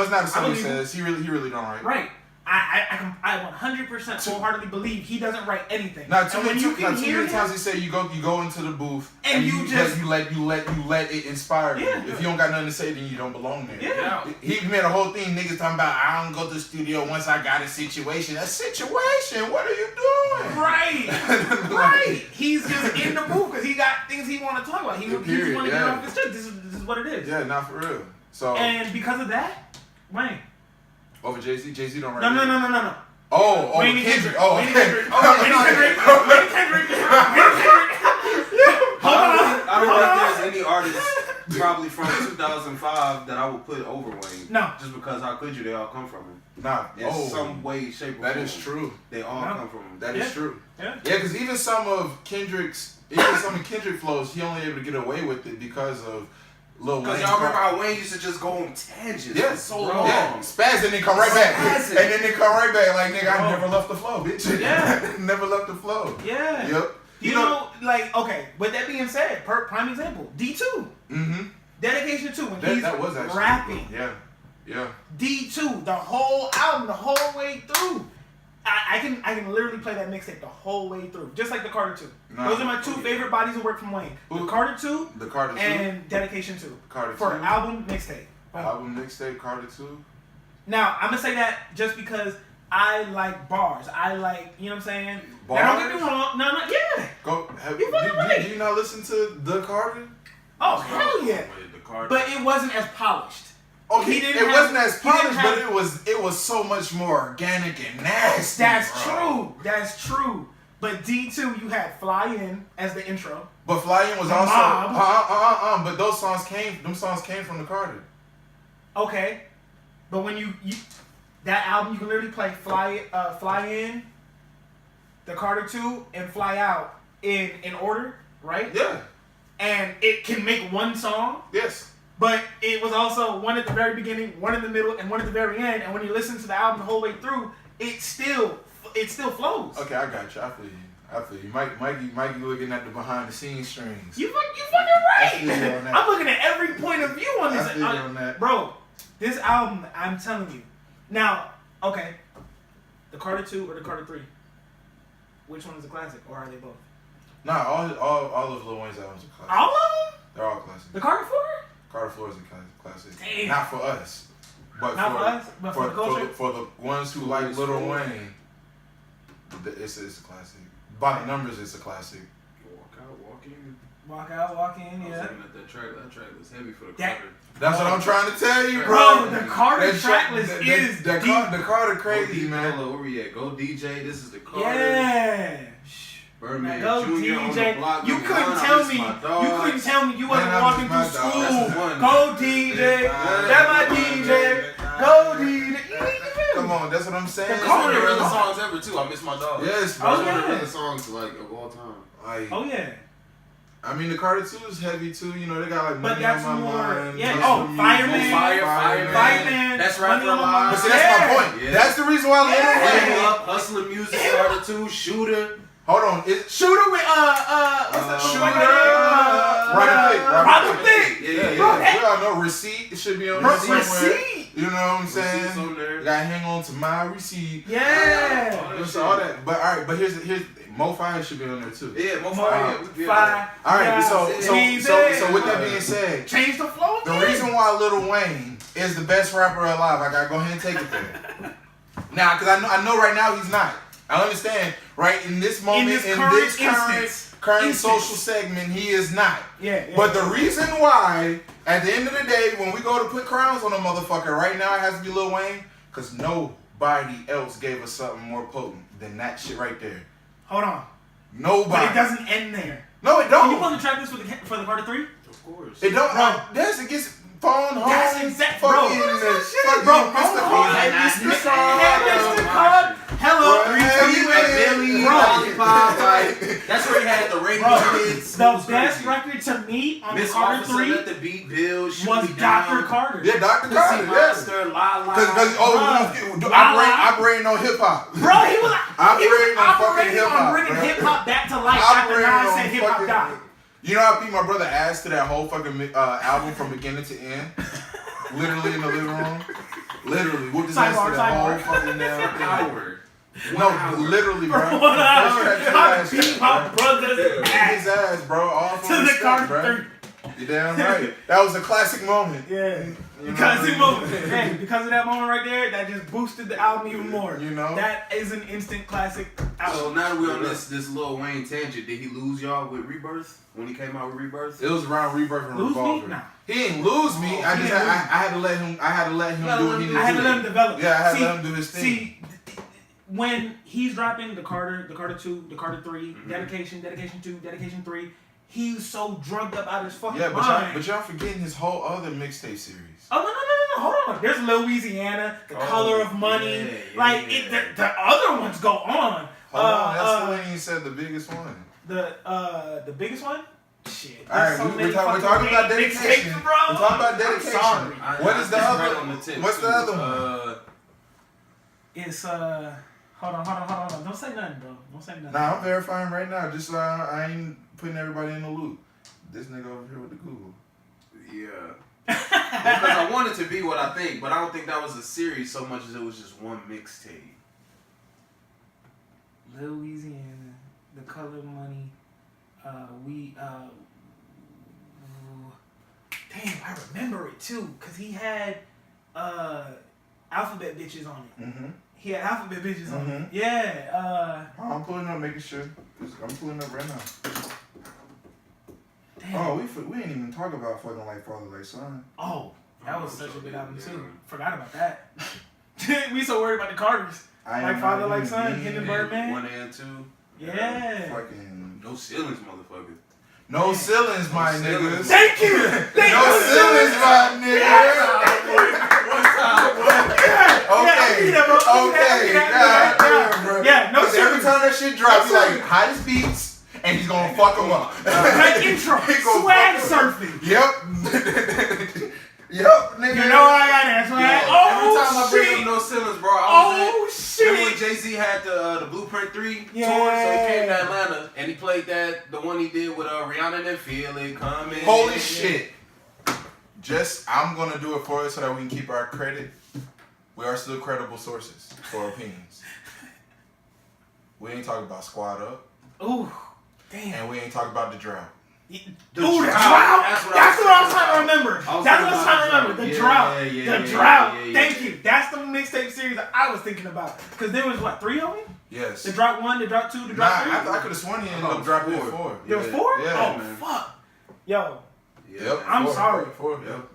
it's not so he says. He really don't write. Right. I 100% wholeheartedly believe he doesn't write anything. Now, too many him, times he said you go into the booth and you let it inspire you. Yeah. If you don't got nothing to say, then you don't belong there. Yeah. He made a whole thing, niggas talking about I don't go to the studio once I got a situation. A situation? What are you doing? Right. Right. He's just in the booth because he got things he want to talk about. He want to get off his chest. This is what it is. Yeah, not for real. So and because of that, Wayne. Over Jay-Z? Jay-Z don't write. No. Oh, Wayne Kendrick. Kendrick. Oh, Wayne Kendrick. Wayne Kendrick. I don't think there's any artist probably from 2005 that I would put over Wayne. No. Just because how could you? They all come from him. Nah. In some way, shape, or form. That is true. They all come from him. That is true. Yeah. Yeah, because even some of Kendrick flows, he only able to get away with it because of Lil Wayne. Because y'all remember how Wayne used to just go on tangents for so long. Yeah, spaz and then come right back. Spazzing. And then they come right back like, nigga, I never left the flow, bitch. Yeah. Never left the flow. Yeah. Yep. You know, like, okay, with that being said, prime example, D2. Mm-hmm. Dedication 2, when he's that was actually rapping. Yeah. Yeah. D2, the whole album, the whole way through. I can literally play that mixtape the whole way through, just like the Carter 2. Nah, Those are my two favorite bodies of work from Wayne. The Carter 2 and Dedication 2. Carter for 2. album mixtape. Album mixtape, Carter 2. Now, I'm going to say that just because I like bars. I like, you know what I'm saying? Bars? Now, don't get me wrong. No, yeah. Do you not listen to The Carter? Oh, hell yeah. But it wasn't as polished. Okay, it wasn't as polished, but it was so much more organic and nasty. That's true. But D2, you had Fly In as the intro. But Fly In was also but those songs came from the Carter. Okay, but when you that album, you can literally play Fly In, the Carter 2, and Fly Out in order, right? Yeah. And it can make one song. Yes. But it was also one at the very beginning, one in the middle, and one at the very end. And when you listen to the album the whole way through, it still flows. Okay, I got you. I feel you. Mikey looking at the behind the scenes strings. You fucking right. I I'm looking at every point of view on this. I feel you on that. Bro, this album, I'm telling you. Now, okay, the Carter 2 or the Carter 3? Which one is a classic, or are they both? Nah, all of Lil Wayne's albums are classic. All of them? They're all classics. The Carter 4? Carter 4 is a classic. Damn. Not for us. But Not for us, but for the culture? For the ones who like Lil Wayne, it's a classic. By the numbers, it's a classic. Walk out, walk in. Walk out, walk in, yeah. I was looking at that track was heavy for the Carter. That's what I'm trying to tell you, Bro, the Carter tracklist is the Carter crazy, man. Where we at? Go DJ, this is the Carter. Yeah. Birdman Go Jr. DJ. on the block. You couldn't tell me you wasn't walking through school. Go DJ. That my DJ. Go DJ. Come on, that's what I'm saying. It's one of the realest songs ever too. I miss my dog. Yes, bro. It's one of the realest songs like of all time. Oh yeah. I mean, the Carter 2 is heavy too. You know, they got like Money on My Mind. Yeah. Oh, Fireman. Fireman. That's Rapper Alive. But see, that's my point. Yeah. That's the reason why Lil Wayne Up, Hustling Music started too. Shooter. Hold on. Shooter with what's that? Shooter. Robin Thicke. Yeah. We all know Receipt. It should be on there somewhere. You know what I'm saying? You gotta hang on to my receipt. Yeah. All that. But all right. But here's Mo Fire should be on there too. Yeah, Mo Fire. All right. So with that being said, change the flow. The reason why Lil Wayne is the best rapper alive, I gotta go ahead and take it there. Now, because I know right now he's not. I understand, right? In this moment, in this current social segment, he is not. Yeah. But the reason why, at the end of the day, when we go to put crowns on a motherfucker, right now it has to be Lil Wayne, because nobody else gave us something more potent than that shit right there. Hold on. Nobody. But it doesn't end there. No, it don't. Can you play the track list for the Carter 3? Of course. It don't. It gets phone home. That's exact, bro. Bro, Mr. Card. Hello, Billy, Lollipop. That's where he had the radio hits. The best record to me on Miss Carter 3 let the beat build, was Dr. Carter. Yeah, Dr. Carter. Monster, La. Because operating on hip hop. Bro, he was operating on bringing hip hop back to life after Nas said hip hop died. You know how I beat my brother ass to that whole fucking album from beginning to end? Literally in the living room. Literally. Whooped his ass to that whole fucking damn thing. No, literally, bro. I beat my brother's his ass, bro. All to the Carter 3. You damn right. That was a classic moment. Yeah. Classic moment. Hey, because of that moment right there, that just boosted the album even more. You know? That is an instant classic album. So now that we're on this Lil Wayne tangent, did he lose y'all with Rebirth? When he came out with Rebirth? It was around Rebirth and Revolver. Nah. He didn't lose me. I had to let him do what he did. I had to let him develop. Yeah, I had to let him do his thing. See, when he's dropping the Carter 2, the Carter 3, Dedication 2, Dedication 3, he's so drugged up out of his fucking mind. But y'all forgetting his whole other mixtape series. Oh, no. Hold on. There's Louisiana, The Color of Money. The other ones go on. Hold on, that's the one you said the biggest one. The biggest one? Shit. All right, we're talking about dedication. We're talking about dedication. Sorry. What is the Right other? on the tip, What's the too. other one? It's hold on. Don't say nothing, bro. Don't say nothing. Nah, I'm verifying right now. Just so I ain't putting everybody in the loop. This nigga over here with the Google. Yeah. Because I want it to be what I think, but I don't think that was a series so much as it was just one mixtape. Louisiana, The Color Money, damn, I remember it too, cause he had alphabet bitches on it. Mm-hmm. He had alphabet bitches on it. Mhm. Yeah. I'm pulling up, making sure. I'm pulling up right now. Damn. Oh, we ain't even talk about fucking like father like son. Oh, that was such a good album too. Forgot about that. We so worried about the Carters. Like Father Like Son, Hindenburg Man. 1 and 2. Yeah. Fucking No ceilings, motherfucker. no ceilings, my niggas. Thank you. No ceilings, my niggas. Okay. Yeah, no Cause every ceilings. time that shit drops, he's like hottest beats, and he's gonna fuck them up. That intro, He gonna swag fuck 'em up. surfing. Yep. Yep, nigga. You know I got that swag. Every Oh time I bring shit. up No Ceilings, bro, I was remember when shit. Jay-Z had the Blueprint 3 tour, so he Yeah. came to Atlanta, and he played the one he did with Rihanna and then Feel It Coming. Holy shit. I'm gonna do it for us so that we can keep our credit. We are still credible sources for opinions. We ain't talking about Squad Up, Ooh, damn. and we ain't talking about the drought. The Drought. drought. That's what I That's was what I was thinking trying to remember. That's what I was trying to remember. The drought. The drought. Thank you. That's the mixtape series that I was thinking about. Because there was, what, 3 of them? Yes. The drought 1, the drought 2, the Nah, drought 3? I could have sworn he ended up dropping 4. There was 4? Yeah, oh, man. fuck. Yo, Yep. I'm sorry. 4. Yep.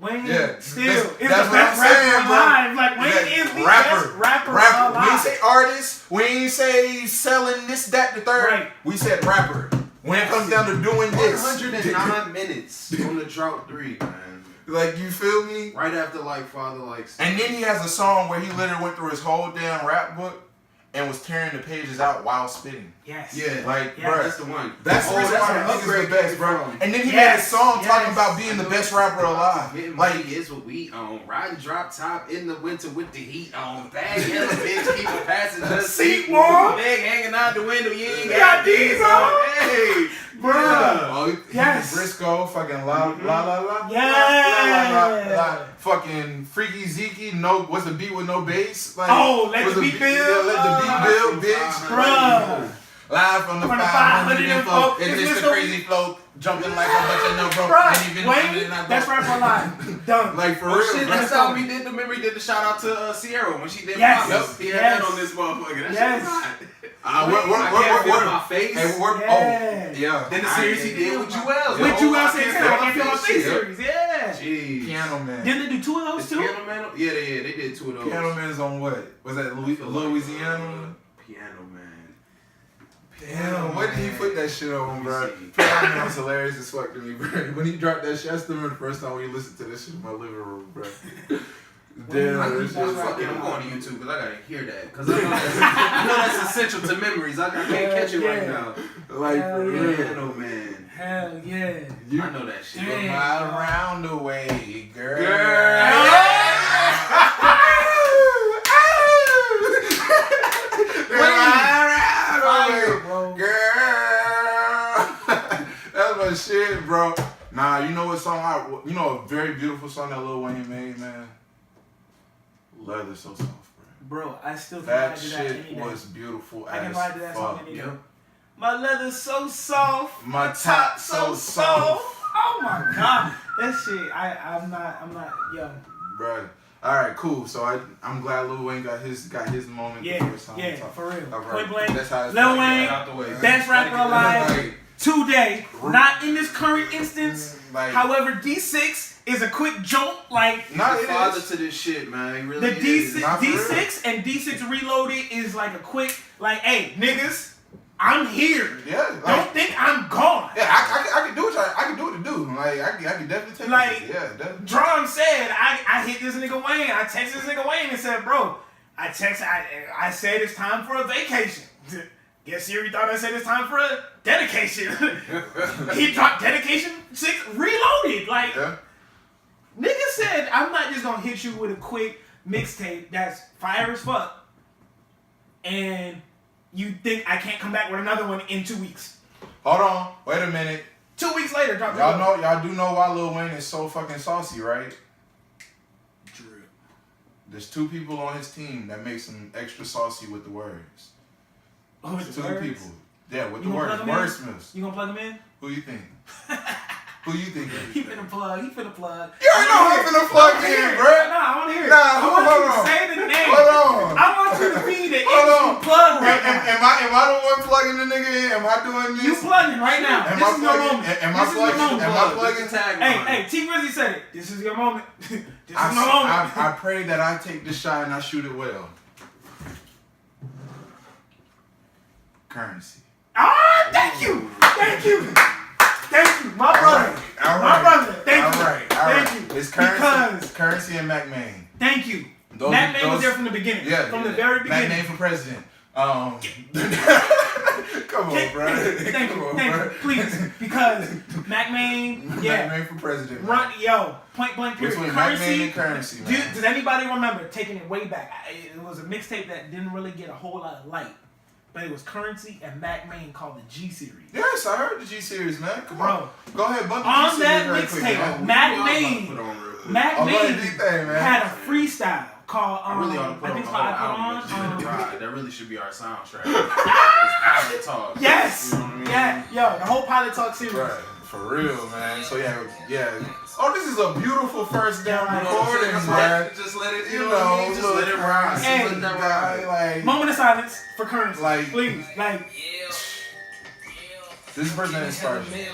Wayne Yeah, still that's is the what I'm best rapper saying, bro. alive. Like, Wayne Yeah, is the best rapper We ain't alive. say artist. We ain't say selling this, that, the third. Right. We said rapper. When it comes down to doing this. 109 minutes on the Drought 3, man. Like, you feel me? Right after Father Like Son. And then he has a song where he literally went through his whole damn rap book and was tearing the pages out while spitting. Yes. Yeah. Like, Yeah, bruh. That's the one. That's the reason why the nigga's the best, bro. And then he made a song talking about being the best rapper alive. Getting Like, money is what we own. Riding drop top in the winter with the heat on. Bad yellow bitch, keep a passenger Seat warm. Leg hanging out the window. You ain't got these on. Hey, Bruh. Oh, Yes. Briscoe, fucking la la la la. Yeah. Fucking Freaky Zeke, no, what's the beat with no bass? Like, Oh, let what's the beat build. Yeah, let the beat build, bitch. Bruh. Live from the 500 and folk. It's just a crazy flow. Jumping like a bunch of no broke. Bruh, Ain't even Wayne, that's rapper alive. Done. Like, for Oh real. shit, bro. that's how we did. Remember he did the shout out to Sierra when she did Yes. Promise. He had Yes. that on this motherfucker. That Yes. shit was hot. I can't feel my face. Hey, Yeah. oh, yeah. Then the series he did with Jewel. With Oh, you I out saying, can't I can't feel my face Yep. series. Yeah. Jeez. Piano Man. Didn't they do 2 of those Is too? Piano Man? Yeah, they did 2 of those. Piano Man's on what? Was that Louisiana? Piano Man. Damn, what did he put that shit on, bro? Let me see. Piano Man was hilarious as fuck to me, bro. When he dropped that shit, I still remember the first time we listened to this shit in my living room, bro. Damn, that shit was Fuck it, I'm fucking. going to YouTube because I gotta hear that. Because I know that's essential to memories. I can't catch it right now. Like, for real. Piano Man. Hell yeah. You I know that shit. Damn. mile around the way, girl. Bro. Girl, that's my shit, bro. Nah, you know what song? A very beautiful song that Lil Wayne made, man. Leather So Soft, bro. Bro, I still think That I do that shit any day. was beautiful I can as vibe to that song fuck. any day. Yep. My leather's so soft. My top so soft, Oh my god. That shit, I'm not, yo. bro. All right, cool. So I'm glad Lil Wayne got his moment. Yeah, before it's time to yeah, talk. for real. All right. Point blank. That's how it's Lil supposed to Wayne, go. Out the way. best rapper alive Like, today. Not in this current instance. like, However, D6 is a quick jolt. Like, nah, He's it the father is. to this shit, man. He the really is. D6, Not for real. D6 and D6 Reloaded is like a quick, like, hey, niggas, I'm here. Yeah, like, Don't think I'm gone. yeah, I can do what I can do what to do. Like, I can definitely take Like, it. Yeah, definitely. Drum said, I hit this nigga Wayne. I texted this nigga Wayne and said, bro, I said it's time for a vacation. Guess Siri thought I said it's time for a dedication. He dropped dedication 6 reloaded. Like, nigga said, I'm not just gonna hit you with a quick mixtape that's fire as fuck, and you think I can't come back with another one in 2 weeks. Hold on, wait a minute. 2 weeks later, drop y'all do know why Lil Wayne is so fucking saucy, right? Drew. There's 2 people on his team that makes him extra saucy with the words. Oh, with the 2 words? people. Yeah, with You the words. Wordsmiths. You gonna plug him in? Who you think? Who you think? He finna plug. You already know I'm finna plug in, bro. Nah, I wanna hear it. Nah, I want you hold to on. say the name. Hold on. I want you to be the Hold issue on. plug right now. Am I the one plugging the nigga in? Am I doing this? You plugging right now. Am This I is your plugging? moment. Am I This is your plugging? moment. Am I plugging? Hey, T Rizzy said it. This is your moment. This is my moment. I pray that I take this shot and I shoot it well. Currency. Ah, thank you. Thank you. Thank you. My brother. All right. My brother. Thank you. All right. Thank you. It's Currency, Because Currency and Mac Main. thank you. Mac Main was there from the beginning. Yeah. From the very beginning. Mac Main for president. Come on, bro. Thank you. Please. Because Mac Main, Mac Main for president. point blank period. Between Mac Main and Currency, man. Does anybody remember taking it way back? It was a mixtape that didn't really get a whole lot of light. But it was Currency and Mac Main called the G Series. Yes, I heard the G Series, man. Come Bro. on. Go ahead, bump the On G Series that right quick, mixtape, man. Mac Main had a freestyle called I really ought to put I on think the it's whole called album. Ride. That really should be our soundtrack. It's Pilot Talk. Yes. You know what I mean? Yeah, the whole Pilot Talk series. Right. For real, man. So yeah. Oh, this is a beautiful first down Yeah, recording, man. Just let it, You know, just let it ride. Hey, Just let that ride. Like, Moment of silence for Currency. Like- please. Like, this person that inspired me.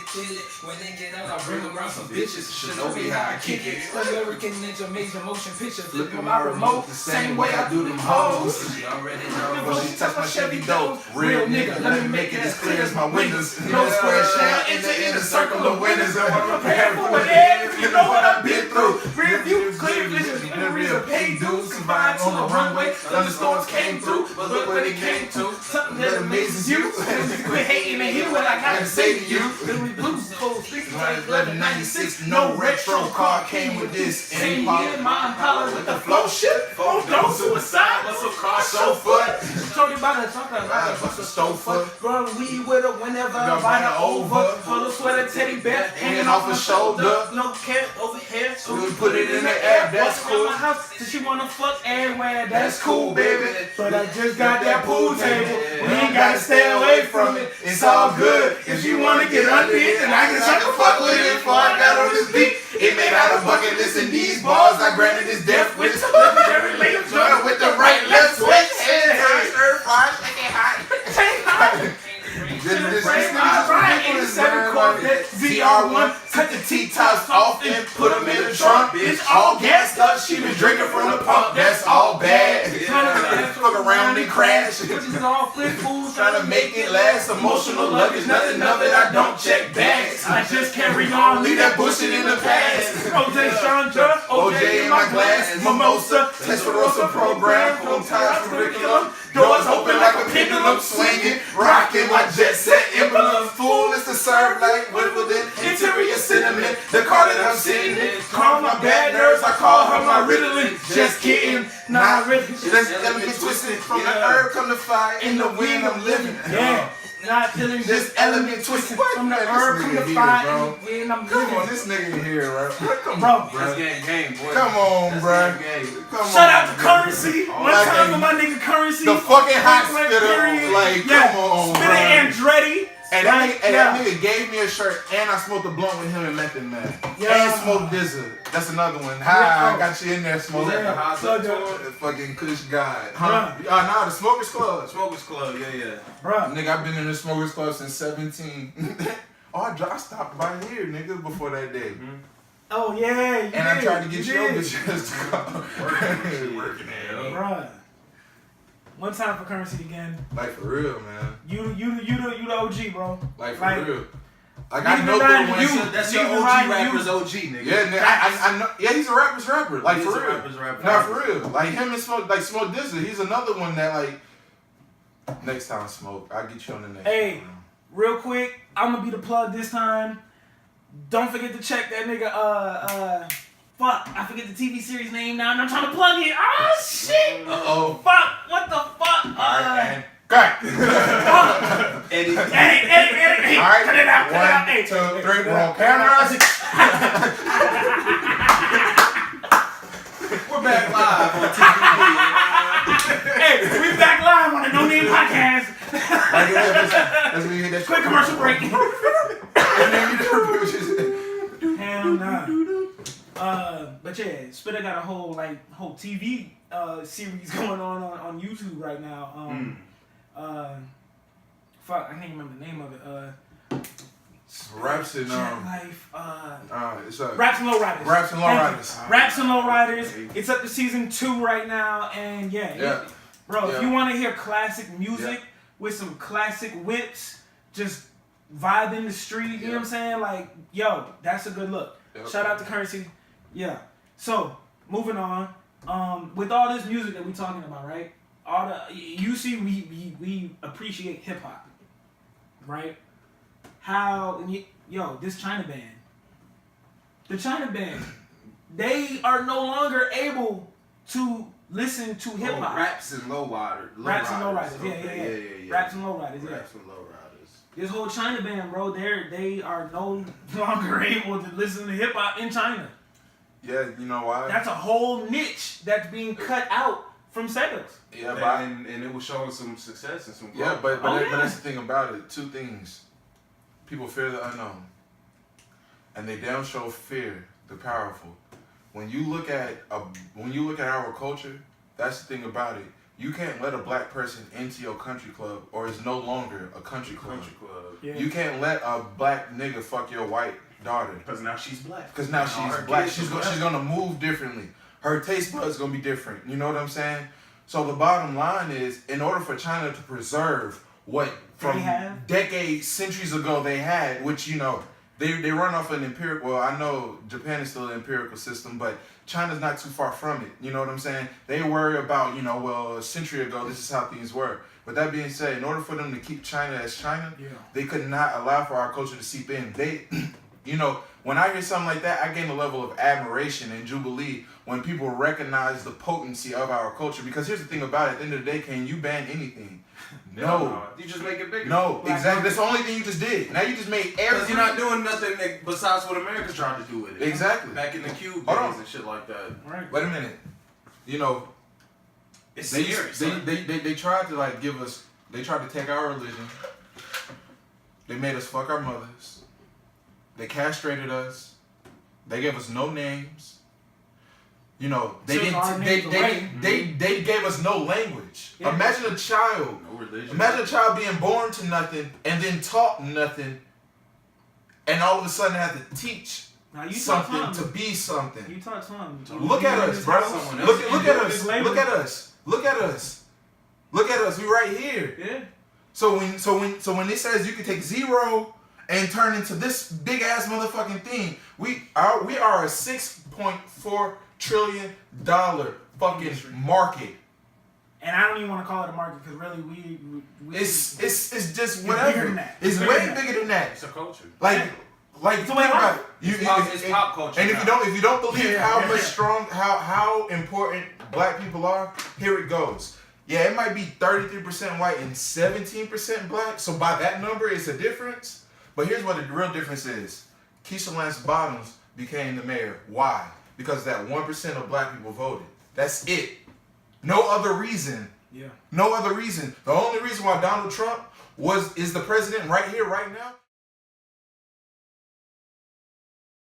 I bring around some bitches, should know me how I kick it. American Ninja major motion picture, flipping my remote the same way I do them hoes. You already know. When she touch my Chevy dope, real nigga, let me make it as clear as my windows. No square shall enter in a circle of winners. I want to prepare for whatever. You know what I've been through. Rear view, clear vision, memories of paid dues. Survived on the runway, thunderstorms came through, but look what it came to. Something that amazes you. Quit hating and hear what I gotta say to you. Billy Blues, cold speakers, 1196, no retro car came with this. same year, my Impala with the flow shit. Oh, don't suicide. Muscle car, so foot. Talking about a something like Bust a stove foot. run weed with her whenever I invite her over. Full of sweater, teddy bear hanging off her shoulder. No care over here, So we put it in the air, that's Walking around cool. my house, so she wanna fuck everywhere. That's cool, baby. But I just got that pool table. We ain't gotta stay away from it. It's all good. If you wanna get under it, then I guess I can fuck with it. Before I got on this beat, It made out a bucket list in these bars. I granted his death with legendary late joint with the right left switch. ZR1, cut the T-tops off and put them in the trunk. Bitch, all gassed up, she been drinking from the pump. That's all bad. Fuck around and crash. Trying to make it last. Emotional luggage, nothing of it. I don't check bags. I just carry on. Leave that bullshit in the past. OJ Chandra, OJ in my glass, mimosa, Tesserosa program, home times curriculum, doors open like a pendulum, swinging, rocking my jet set emblem. Fool is to serve like Wimbledon, interior cinnamon, the car that I'm sitting in. Calm my bad nerves, I call her my Ritalin. Just kidding, nah, really. Let's element twisted from the herb come the fire in the wind I'm living. Yeah. Not feeling This element twisted from the herb, from the fire, and I'm Come on, living. this nigga here, bro. Come Bro, on, That's bro. game, boy. Come on, That's bro. game. Come Shout on, out to bro. Currency. One Like time a- with my nigga Currency. The fucking hot Point blank spitter, period. like, Yeah. come on, Spitter bro. Andretti. And that Yeah. nigga gave me a shirt, and I smoked a blunt with him and Method Man. Yeah. And smoked Dizza. That's another one. Yeah. Hi, I got you in there, smoke. Was that the hot So tub tour? The fucking Kush God. Bruh. Nah, the Smokers Club. Smokers Club, yeah. Bruh. Nigga, I've been in the Smokers Club since 17. I stopped by here, nigga, before that day. Oh, yeah. You And I did. tried to get You your did. bitches to come. Working hell. Bruh. One time for Currency again. Like, for real, man. You the OG, bro. Like, for Like, real. Like, I niggas know been riding Lil you. Wayne. That's your Niggas OG riding rapper's you. OG, nigga. Yeah, nigga, I know. Yeah, he's a rapper's rapper. Like, He's for a real. rapper's rapper. Nah, for real. Like, him and Smoke Dizza, he's another one that, like, Next time, Smoke. I'll get you on the next Hey, one. real quick, I'm gonna be the plug this time. Don't forget to check that nigga, fuck, I forget the TV series name now, and I'm trying to plug it. Oh, shit! Uh-oh. Fuck, what the fuck? Alright, and cut! Eddie. Alright, Cut it out, 1, 2, 3, roll cameras. We're back live on TBD. Hey, we back live on the No Name Podcast. That's when you hit that Quick commercial break. shit. Hell nah. But yeah, Spitter got a whole TV series going on YouTube right now. Fuck, I can't remember the name of it. Raps and Jet Life. it's up. Raps and Lowriders. Raps and Lowriders. Raps and Lowriders. It's up to season 2 right now, and bro, if you want to hear classic music with some classic whips, just vibe in the street. You know what I'm saying? Like, yo, that's a good look. Shout out to Curren. Yeah. So moving on. With all this music that we talking about, right? You see, we appreciate hip hop, right? This China band. The China band, they are no longer able to listen to hip hop. Raps and Lowriders. Raps and Lowriders, yeah. Raps and Lowriders, yeah. Raps and Lowriders. This whole China band, bro, they are no longer able to listen to hip hop in China. Yeah, you know why? That's a whole niche that's being cut out from sales. Yeah, and it was showing some success and some growth. Yeah, but that's the thing about it. 2 things. People fear the unknown. And they damn sure fear the powerful. When you look at our culture, that's the thing about it. You can't let a black person into your country club, or it's no longer a country club. Yeah. You can't let a black nigga fuck your white daughter. Because now she's black. Because now she's black. She's gonna move differently. Her taste buds gonna be different. You know what I'm saying? So the bottom line is, in order for China to preserve what from decades, centuries ago they had, which they run off an empirical. Well, I know Japan is still an empirical system, but China's not too far from it. You know what I'm saying? They worry about a century ago this is how things were. But that being said, in order for them to keep China as China, they could not allow for our culture to seep in. They, when I hear something like that, I gain a level of admiration and jubilee when people recognize the potency of our culture. Because here's the thing about it: at the end of the day, can you ban anything? No. You just make it bigger. No, exactly. That's the only thing you just did. Now you just made Because you're not doing nothing besides what America's trying to do with it. Exactly. Back in the Cube days and shit like that. Right. Wait a minute. It's serious. They tried to give us. They tried to take our religion. They made us fuck our mothers. They castrated us. They gave us no names. They gave us no language. Yeah. Imagine a child. No religion. Imagine a child being born to nothing and then taught nothing, and all of a sudden have to teach something to be something. You taught some. Look at us, bro. Look at us. Look at us. Look at us. Look at us. We right here. Yeah. So when it says you can take 0 and turn into this big ass motherfucking thing, we are a $6.4 trillion fucking market. And I don't even want to call it a market because really we It's just whatever. Bigger than that. It's way bigger than that. It's a culture. Like think about it. It's pop culture. And if you don't believe how important black people are, here it goes. Yeah, it might be 33% white and 17% black. So by that number, it's a difference. But here's what the real difference is. Keisha Lance Bottoms became the mayor. Why? Because that 1% of black people voted. That's it. No other reason. Yeah. No other reason. The only reason why Donald Trump is the president right here, right now.